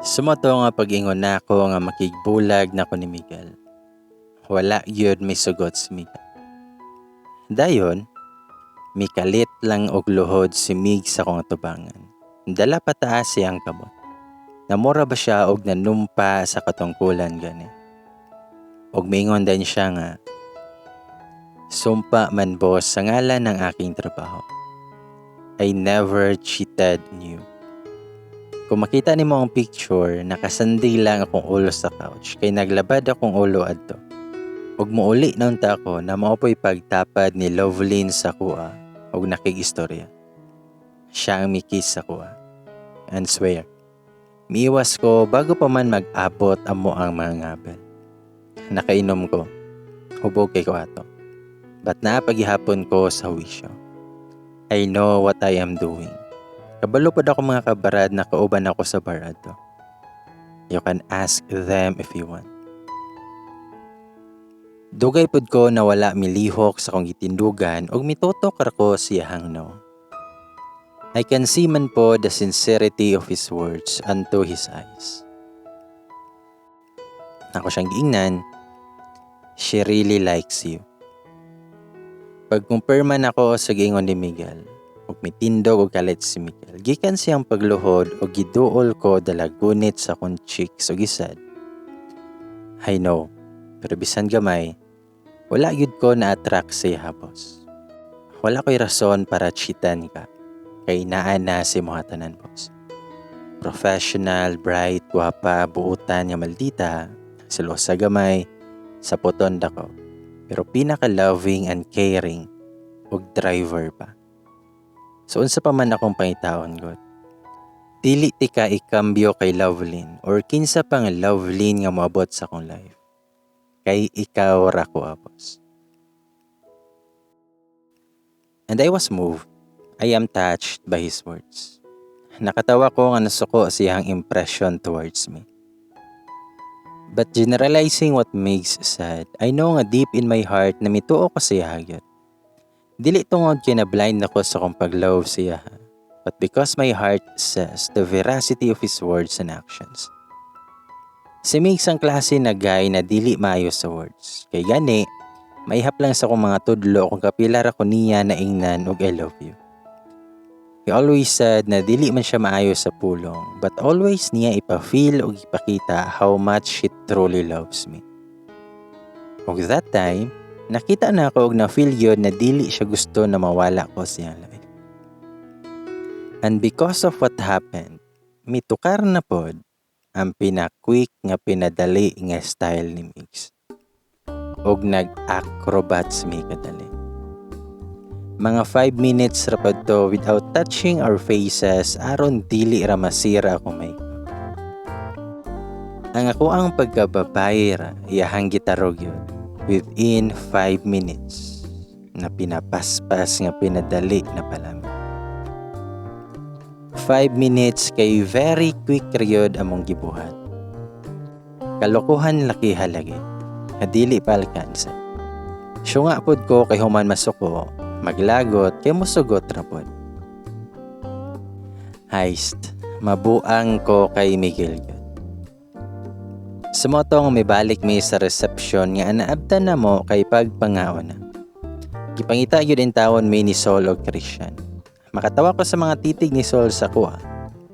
Sumoto nga pag-ingon nako nga makigbulag nako ni Miguel. Wala gyud may sugot si Miguel. Dayon, mikalit lang og luhod si Mig sa kong atubangan. Dala pataas siyang kamot. Namura ba siya og nanumpa sa katungkulan gani? Og mingon din siya nga, sumpa man boss sa ngalan ng aking trabaho. I never cheated on you. Kung makita ni mo ang picture, nakasandi lang akong ulo sa couch kay naglabad akong ulo adto. Ug muuli naun ta ako na maopoy pagtapad ni Lovelyn sa kuha ug nakigistorya. Siya ang mikis sa kuha. And swear, miiwas ko bago pa man mag-abot amo ang mga ngabel. Nakainom ko. Hubog kay ko ato. But naapagihapon ko sa wisyo. I know what I am doing. Kabalo pod ako mga kabarad na kauban ako sa bar ato. You can ask them if you want. Dugay pod ko na wala milihok sa kong gitindugan ug mitutok ra ko siyahang no. I can see man po the sincerity of his words unto his eyes. Ako siyang giingnan, she really likes you. Pagkumpirman ako sa giingon ni Miguel, ug mitindog og kalit si Miguel. Gikan siyang pagluhod ug giduol ko dalagunit sa akong cheeks ug gisad. I know, pero bisan gamay, wala gyud ko na-attract sa iya, boss. Wala ko'y rason para cheatan ka. Kay naa na si mga tanan, boss. Professional, bright, guwapa, buutan nga maldita, silosa gamay, sa puton dako. Pero pinaka-loving and caring ug driver pa. So unsa pa man akong pangitaon god. Dili ti ka ikambyo kay Lovelyn or kinsa pang Lovelyn nga moabot sa akong life. Kay ikaw ra ko, boss. And I was moved. I am touched by his words. Nakatawa ko nga nasuko siyang impression towards me. But generalizing what makes sad, I know nga deep in my heart na mituo ko siya hagyat. Dili tungod kay na blind ako sa kong pag-love siya, but because my heart says the veracity of his words and actions. Si Migs ang klase na guy na dili maayo sa words. Kay gani, maihap lang sa kong mga tudlo kung kapilar ako niya na ingnan og I love you. He always said na dili man siya maayo sa pulong, but always niya ipa-feel o ipakita how much he truly loves me. Og that time, nakita na ako og na-feel yun na dili siya gusto na mawala ko siyang life. And because of what happened, mitukar na pod ang pina-quick nga pinadali nga style ni Migs. Og nag-acrobats mi kadali. Mga 5 minutes ra pad to without touching our faces aron dili ra masira akong makeup. Ang ako ang pagkababay ra iyahang gitarog yun within 5 minutes na pinapaspas nga pinadali na palami. 5 minutes kay very quick ryod among gibuhat. Kalokohan laki halagi. Kadili pa alkansa. Siya nga pod ko kay human masuko. Maglagot kay musugot ra pod. Heist, mabuang ko kay Miguel. Sumotong may balik mi sa reception nga anaabtan na mo kay pagpangaon na. Gipangita gyud in tawon mi ni Sol og Christian. Makatawa ko sa mga titig ni Sol sa kuha.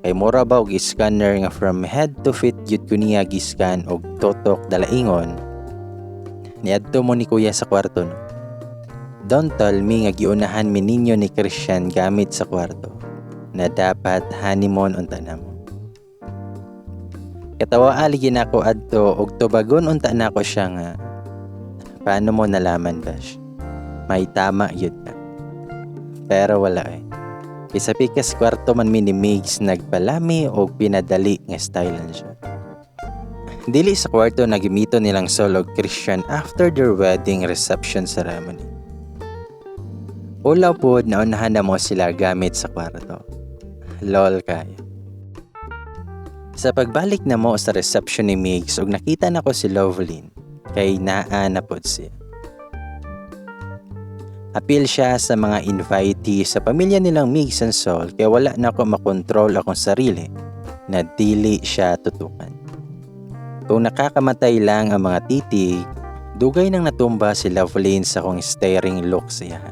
Kay mura ba og scanner nga from head to feet gyud ko niya giskan og totok dalaingon. Niadto mo ni kuya sa kwarto no. Don't tell me nga giunahan mi ninyo ni Christian gamit sa kwarto na dapat honeymoon unta na mo. Katawa aligin ako adto og tubagon unta na ko siya nga paano mo nalaman Bash? May tama yun ka. Pero wala eh. Isa pikas kwarto man mi ni Migs nagpalami og pinadali nga style siya. Dili sa kwarto na gimito nilang solo Christian after their wedding reception ceremony. Ulaw po, naunahan na mo sila gamit sa kwarto. Lol kaya. Sa pagbalik na mo sa reception ni Migs ug nakita na ko si Lovelyn, kay naa na po siya. Appeal siya sa mga invitee sa pamilya nilang Migs and Sol kaya wala na ako makontrol akong sarili na dili siya tutukan. Kung nakakamatay lang ang mga titig, dugay nang natumba si Lovelyn sa kong staring look siya.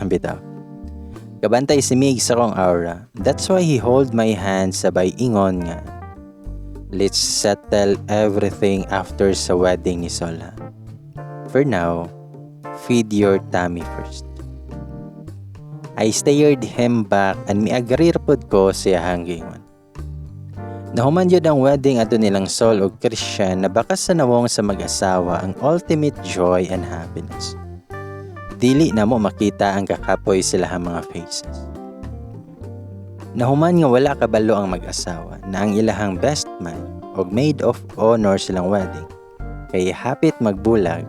Bitaw. Kabantay si Mig sa kong aura. That's why he hold my hand sabay ingon nga. Let's settle everything after sa wedding ni Sol ha. For now, feed your tummy first. I stared him back and miagrir pod ko siya hanggingon. Nahuman yun ang wedding ato nilang Sol o Christian na bakas sa nawong sa mag-asawa ang ultimate joy and happiness. Dili na mo makita ang kakapoy sila mga faces. Nahuman nga wala kabalo ang mag-asawa na ang ilahang best man o maid of honor silang wedding kay hapit magbulag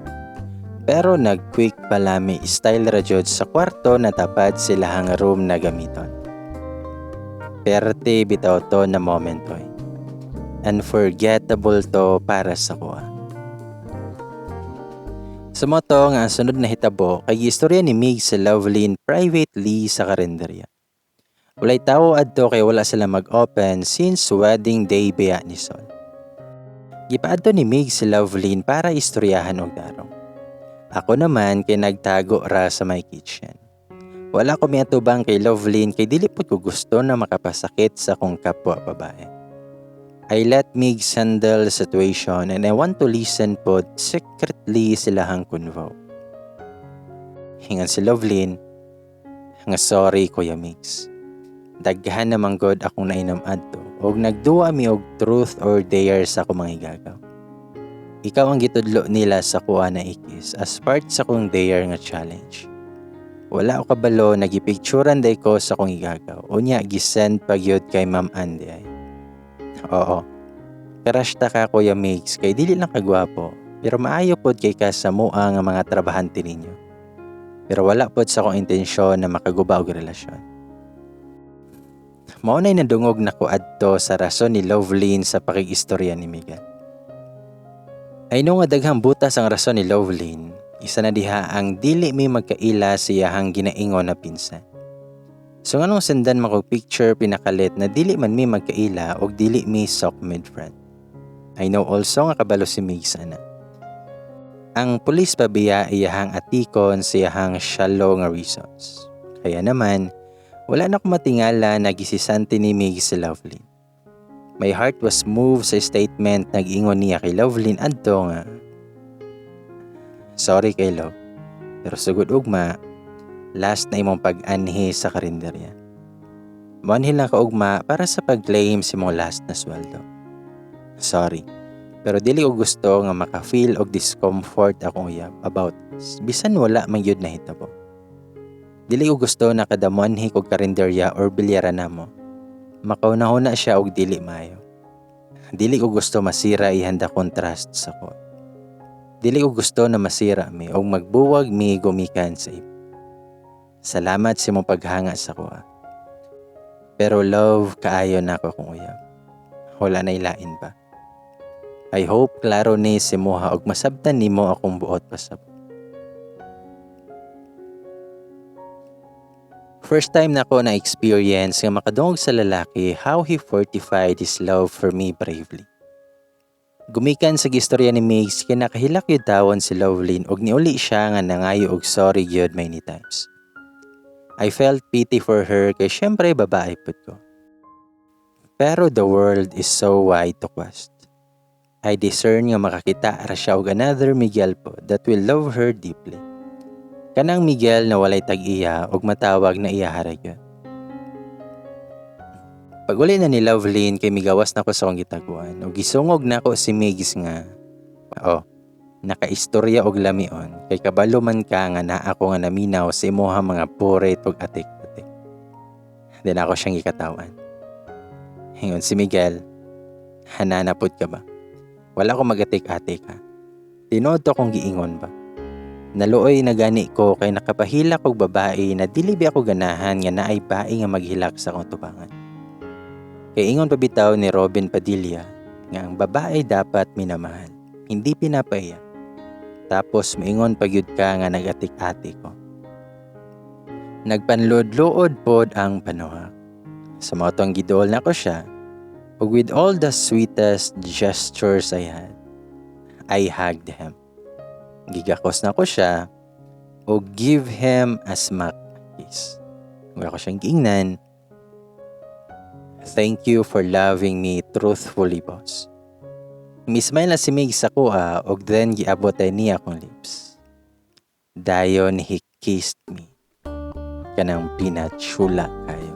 pero nag-quick palami style rajod sa kwarto na tapad silahang room na gamiton. Perte bitaw to na momento eh. Unforgettable to para sa kuha. Sumoto nga ang sunod na hitabo kay istorya ni Mig sa Lovelyn privately sa karinderya. Walay tao adto kay wala sila mag-open since wedding day biya ni Sol. Gipaadto ni Mig si Lovelyn para istoryahan og darong. Ako naman kay nagtago ra sa my kitchen. Wala ko miatubang kay Lovelyn kay dili pud ko gusto na makapasakit sa kong kapwa babae. I let Mig handle the situation and I want to listen pod secretly silahang convo. Hingan si Lovelyn, nga sorry Kuya Migs. Daghan namang god akong nainam adto og nagduwa mi og truth or dare sa akong mga igagaw. Ikaw ang gitudlo nila sa kuha na ikis as part sa kong dare nga challenge. Wala ko kabalo nagipicturean day ko sa kong igagaw. Unya gisend pagyod kay Ma'am Andy ay. Oo. Crush ta ka Kuya Migs kay dili lang kagwapo pero maayo pod kay ka sa mua nga mga trabahante ninyo. Pero wala pod sa akong intensyon na makaguba og relasyon. Mao nay nadungog nako adto sa rason ni Lovelyn sa pakig-istorya ni Miguel. Ay no nga daghang butas ang rason ni Lovelyn, isa na diha ang dili may magkaila siyahang ginaingon na pinsan. So nga nung sendan mako picture pinakalit na dili man mi magkaila o dili mi sok mid-friend. I know also nga kabalo si Mig sana. Ang pulis pabiya iyahang atikon siyahang shallow nga reasons. Kaya naman, wala na ko matingala na gisisante ni Mig si Lovelyn. My heart was moved sa statement nag-ingon niya kay Lovelyn adto nga. Sorry kay Love, pero sugod ugma, last na imong pag-anhi sa karinderya. Manhil lang ka ugma para sa pag-claim si mong last na sweldo. Sorry, pero dili ko gusto nga maka-feel og discomfort akong uyab about this. Bisan wala man yun na hitabo. Dili ko gusto na kada manhi kog karinderya or bilyara na mo. Makaunahuna siya og dili mayo. Dili ko gusto masira ihanda contrast sa ko. Dili ko gusto na masira mi og magbuwag mi gumikan sa iba. Salamat sa mong paghanga sa kuha. Pero love, kaayo na ako kung uyab. Wala na ilain pa. I hope klaro ni si Moha og masabtan ni mo akong buot pasabot. First time na ako na-experience nga makadungog sa lalaki how he fortified his love for me bravely. Gumikan sa gistorya ni Migs kaya nakahilak yun tawon si Lovelyn og niuli siya nga nangayo og sorry yun many times. I felt pity for her kay syempre babae pud ko. Pero the world is so wide to quest. I discern nga makakita ra siya og another Miguel po that will love her deeply. Kanang Miguel na walay tag-iya og matawag na iya haragyon. Pag uli na ni Lovelyn kay migawas na ko sa kong gitaguan og gisungog na ko si Migs nga nakaistorya og lamion kay kabalo man ka nga naa ako nga naminaw sa imuha mga puret ug atik-atik. Then ako siyang ikatawan. Hingon si Miguel, hananapod ka ba? Wala ko magatik-atik ha. Tinood to kong giingon ba? Naluoy na gani ko kay nakapahilak og babae na dili bi ako ganahan nga naay bae nga maghilak sa akong tubangan. Kay ingon pa bitaw ni Robin Padilla nga ang babae dapat minamahal, hindi pinapaiyak. Tapos maingon pagyud ka nga nagatik-atik ko. Nagpanlod-luod pod ang panuha. Sa motong gidol na ko siya, ug with all the sweetest gestures I had, I hugged him. Gigakos na ko siya o give him a smack kiss. Huwag ako siyang giingnan. Thank you for loving me truthfully, boss. Mismay na si Mig sa kuha og then giabot niya akong lips. Dayon he kissed me. Kanang pinachula kayo.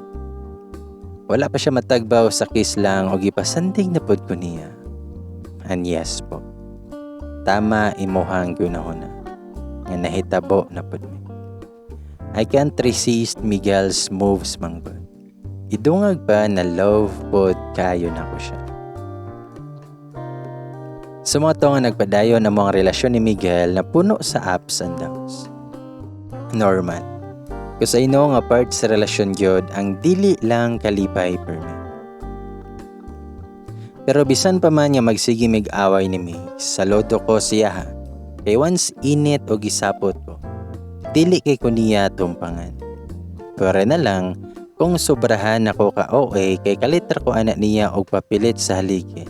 Wala pa siya matagbaw sa kiss lang o gipasanding na pod ko niya. And yes po, tama imuhang gunahuna nga nahitabo na pod mi. I can't resist Miguel's moves manggod. Idungag pa na love pod kayo na ko siya. Sumoto nga nagpadayon na mga relasyon ni Miguel na puno sa ups and downs. Normal. Kasi I know nga part sa relasyon gyud ang dili lang kalipay permi. Pero bisan pa man nga magsige mig-away ni Mig, saludo ko siya ha. Kay once init o gisapot ko, dili kay ko niya tumpangan. Pero na lang, kung sobrahan ako ka-OA kay kalitra ko anak niya og papilit sa haligi.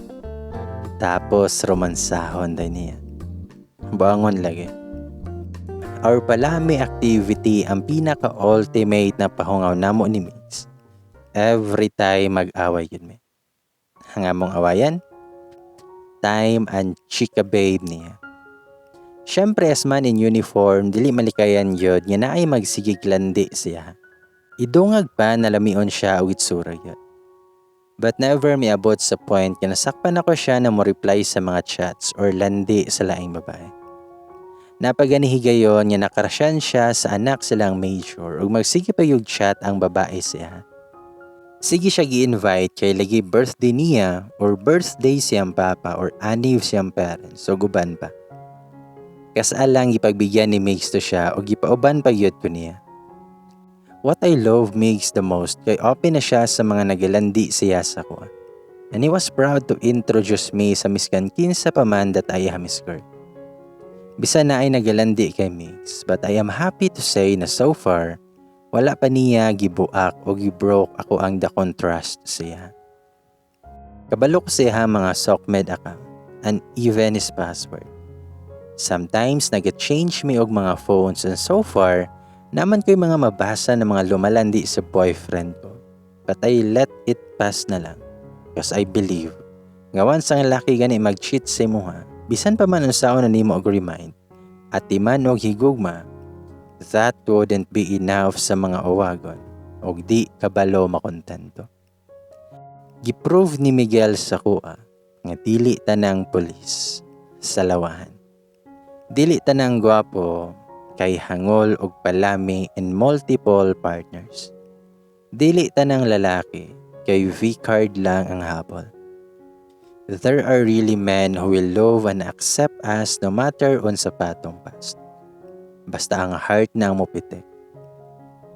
Tapos romansahon din niya. Bangon lagi. Our palami activity ang pinaka-ultimate na pahungaw namo ni Mix. Every time mag-away yun mi. Ang among awayan, time and chika babe niya. Siyempre as man in uniform, dili malikayan yun nga na ay magsigig landi siya. Idungag pa na lamion siya o itsura yun. But never miabot sa point na nasakpan ako siya na mo reply sa mga chats or landi sa laing babae. Napaganihigayon nga nakarasyan siya sa anak silang major ug magsige pa yung chat ang babae siya. Sige siya gi-invite kay lagi birthday niya or birthday siyang papa or aniv siyang parents o guban pa. Kasalang ipagbigyan ni Migs to siya o gipauban pa gyud ko niya. What I love Migs the most kay open na siya sa mga nagalandi siya sa ko. And he was proud to introduce me sa miskan kinsa pa man that I am his girl. Bisa na ay nagalandi kay Migs, but I am happy to say na so far, wala pa niya gibuak o gibroke ako ang the contrast siya. Kabalo ko siya mga SOCMED account and even his password. Sometimes nag-change me og mga phones and so far, naman ko'y mga mabasa na mga lumalandi sa boyfriend ko. But I let it pass na lang because I believe nga once ang laki gani mag-cheat sa imuha, bisan pa man unsaon na nimo og remind at di man og higugma, that wouldn't be enough sa mga uwagon og di kabalo makontento. Giprove ni Miguel sa kuha nga dili tanang pulis sa lawahan. Dili tanang gwapo kay hangol og palami in multiple partners. Dili tanang lalaki kay V-card lang ang habol. There are really men who will love and accept us no matter unsa patong past. Basta ang heart na ang mopitik.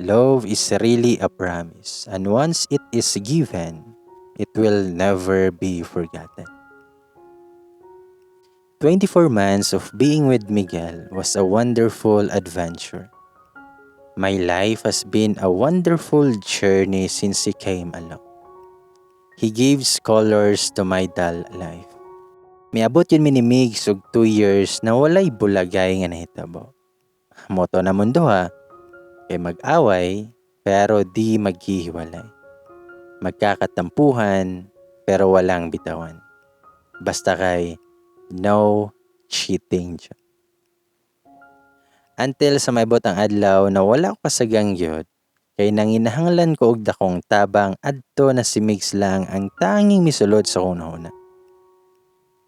Love is really a promise and once it is given, it will never be forgotten. 24 months of being with Miguel was a wonderful adventure. My life has been a wonderful journey since he came along. He gives colors to my dull life. Miabot yun minimig sug 2 years na walay bulagay nga nahitabo. Moto na mundo ha, kay mag-away pero di maghihiwalay. Magkakatampuhan pero walang bitawan. Basta kay no cheating dyan. Until sa maibot ang adlaw na wala ko kasagang yun, kay nanginahanglan ko og dakong tabang adto na si Migs lang ang tanging misulod sa kunahuna.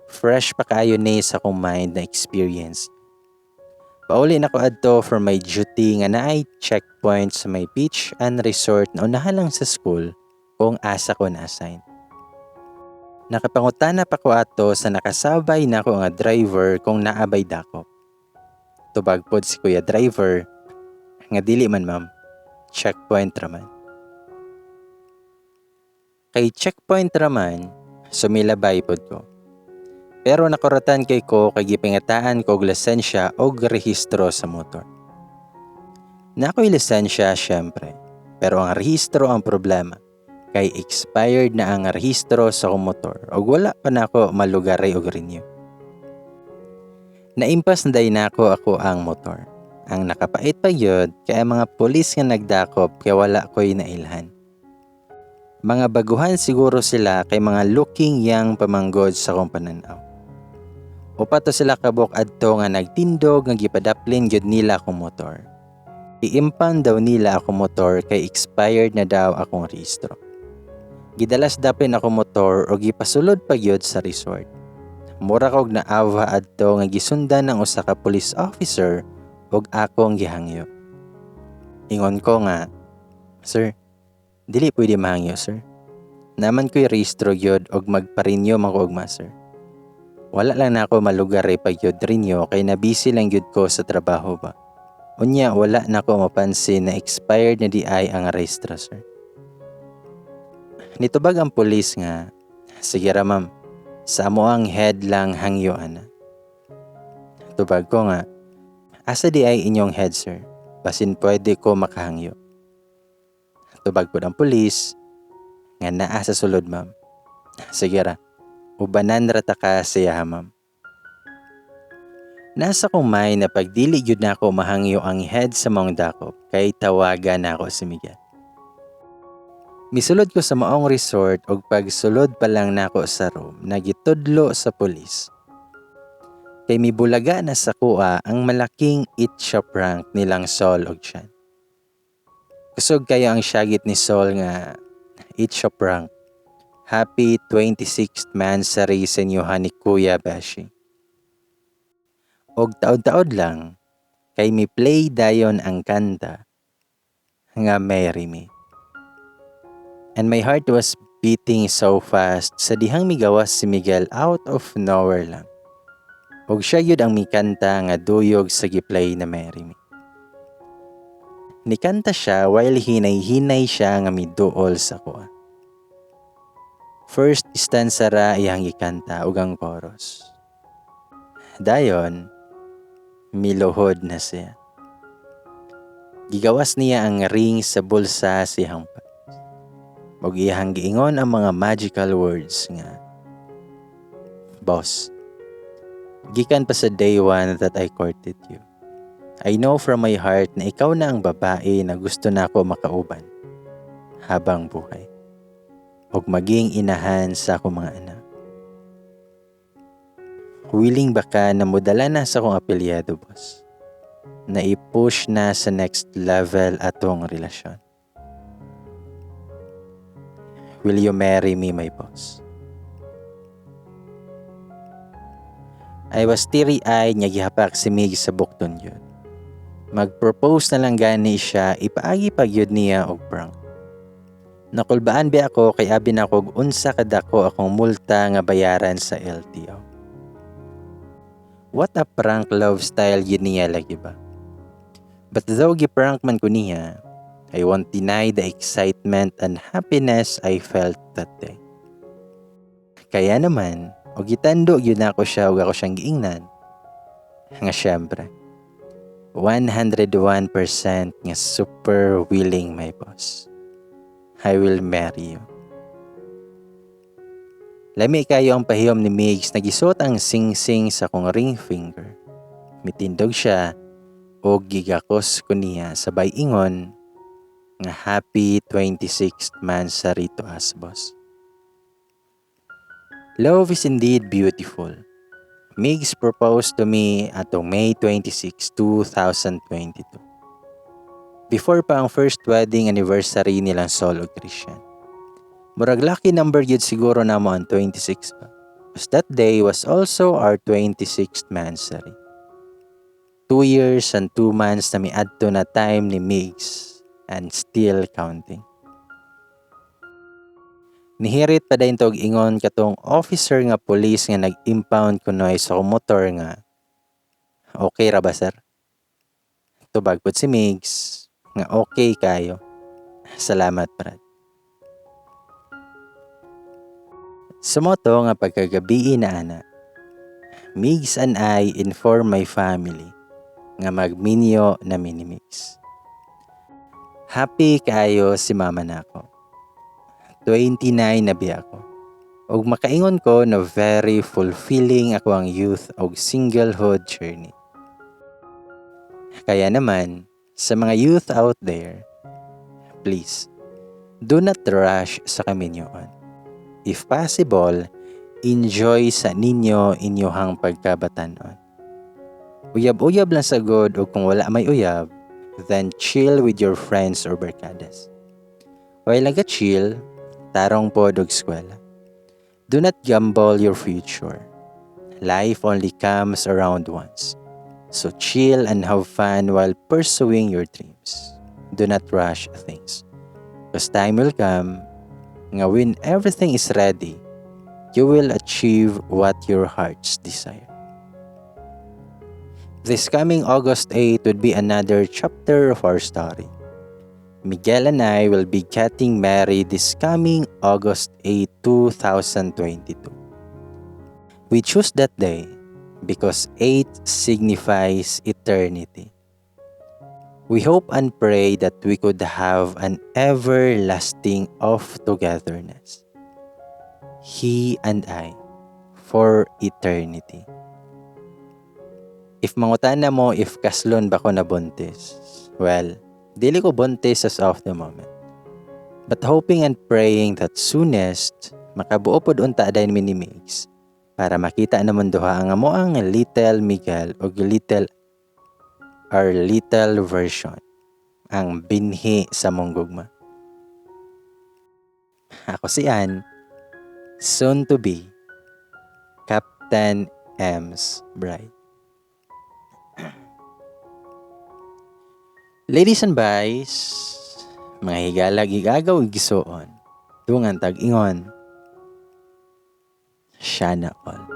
Fresh pa kayo ni sa akong mind na experience. Pauli na ko adto for my duty nga naay checkpoint sa may beach and resort na unahan lang sa school kung asa ko na-assign. Nakapangutana pa ko ato sa nakasabay na ko nga driver kung naabay dako. Tubag pod si kuya driver nga dili man ma'am. Checkpoint raman. Kay checkpoint raman, sumilabay pod ko. Pero nakuratan kay ko kay gipingataan ko og lisensya og rehistro sa motor. Nakoy lisensya syempre, pero ang rehistro ang problema. kay expired na ang rehistro sa akong motor ug wala pa nako malugaray og renew. Naimpas na day nako ako ang motor. Ang nakapait pa yun kay ang mga pulis nga nagdakop kay wala ko'y nailhan. Mga baguhan siguro sila kay mga looking young pamanggod sa akong pananaw. Upa to sila kabuk adto nga nagtindog nga gipadaplin gyud nila akong motor. I-impound daw nila akong motor kay expired na daw akong rehistro. Gidalas dapin ako motor o gipasulod pa gyud sa resort. Mura kog naawa adto nga gisundan ng usa ka police officer ug akong gihangyo. Ingon ko nga, "Sir, dili pwede mahangyo, sir. Naman ko'y rehistro gyud og magparinyo man ko ugma, sir. Wala lang na ako malugaray pa gyud rinyo kay nabisi lang gyud ko sa trabaho ba. Unya wala na ako mapansin na expired na di ay ang rehistro, sir." Nitubag ang pulis nga, "Sige ra ma'am, sa amo ang head lang hangyo ana." Tubag ko nga, "Asa di ay inyong head, sir? Basin pwede ko makahangyo." Tubag po ng pulis, nga naa sa sulod ma'am. "Sige ra, ubanan rata ka siya ma'am." Nasa kong may na pagdili gyud na ako mahangyo ang head sa mong dakop kay tawagan na ako si Miguel. Misulod ko sa maong resort og pagsulod pa lang nako sa room nagitudlo sa pulis. Kay mibulaga na sa kuha ang malaking itcha prank nilang Sol og Chan. Kusog kayo ang syagit ni Sol nga itcha prank. Happy 26th Mansari sa inyohan ni Kuya Beshi. Og taod-taod lang kay mi play dayon ang kanta nga Marry Me. And my heart was beating so fast sa dihang migawas si Miguel out of nowhere lang. Og siya yun ang mikanta nga duyog sa giplay na Marry Me. Nikanta siya while hinay-hinay siya nga miduol sa kuha. First stanza ra iyang gikanta ug ang chorus. Dayon, miluhod na siya. Gigawas niya ang ring sa bulsa siyang pa. Og iyang giingon ang mga magical words nga, "Boss, gikan pa sa day one that I courted you. I know from my heart na ikaw na ang babae na gusto na ako makauban habang buhay. Og maging inahan sa akong mga anak. Willing ba ka na mudala na sa akong apelyado, boss? Na i-push na sa next level atong relasyon. Will you marry me, my boss?" I was teary-eyed nga gihapak si Mig sa bukton yun. Mag-propose na lang gani siya, ipaagi pa gyud niya og prank. Nakulbaan ba ako kay abi na ko unsa kadako akong multa nga bayaran sa LTO. What a prank love style yun niya lagi ba? But though gi-prank man ko niya, I won't deny the excitement and happiness I felt that day. Kaya naman, o gitando yun ako siya o ako siyang giingnan. Nga syempre, 101% nga super willing, my boss. I will marry you. Lami kayo ang pahiyom ni Migs, nagisot ang sing-sing sa kong ring finger. Mitindog siya o gigakos ko niya sabay ingon nga happy 26th Mansari to us, boss. Love is indeed beautiful. Migs proposed to me atong May 26, 2022. Before pa ang first wedding anniversary nilang Sol ug Christian. Murag lucky number yun siguro na mo ang 26 pa. Because that day was also our 26th Mansari. 2 years and 2 months na miadto na time ni Migs and still counting. Nihirit pa dayon tog ingon katong officer nga police nga nag-impound kunoy sa motor nga, "Okay ra ba, sir?" Tubag pud si Migs nga okay kayo. "Salamat, brad." Sa moto nga pagkagabi na ana, Migs and I inform my family nga magminyo na mini Migs. Happy kayo si mama nako. 29 na biya ako. Ug makaingon ko na very fulfilling ako ang youth og singlehood journey. Kaya naman, sa mga youth out there, please, do not rush sa kaminyoon. If possible, enjoy sa ninyo inyohang pagkabatanon. Uyab-uyab lang sa God o kung wala may uyab, then chill with your friends or barkadas. While naga-chill, tarong pod og eskwela. Do not gamble your future. Life only comes around once. So chill and have fun while pursuing your dreams. Do not rush things. Because time will come nga when everything is ready, you will achieve what your hearts desire. This coming August 8 would be another chapter of our story. Miguel and I will be getting married this coming August 8, 2022. We choose that day because 8 signifies eternity. We hope and pray that we could have an everlasting of togetherness. He and I, for eternity. If mangutan na mo if kaslon ba ko na buntis, well, dili ko buntis as of the moment. But hoping and praying that soonest, makabuo pod unta dayon mi ni Migs para makita namon duha ang amo ang little Miguel o our little version, ang binhi sa monggugma. Ako si Ann, soon to be Captain M's bride. Ladies and boys, mga higalag igagaw igisuon, dungan tag-ingon, sana all.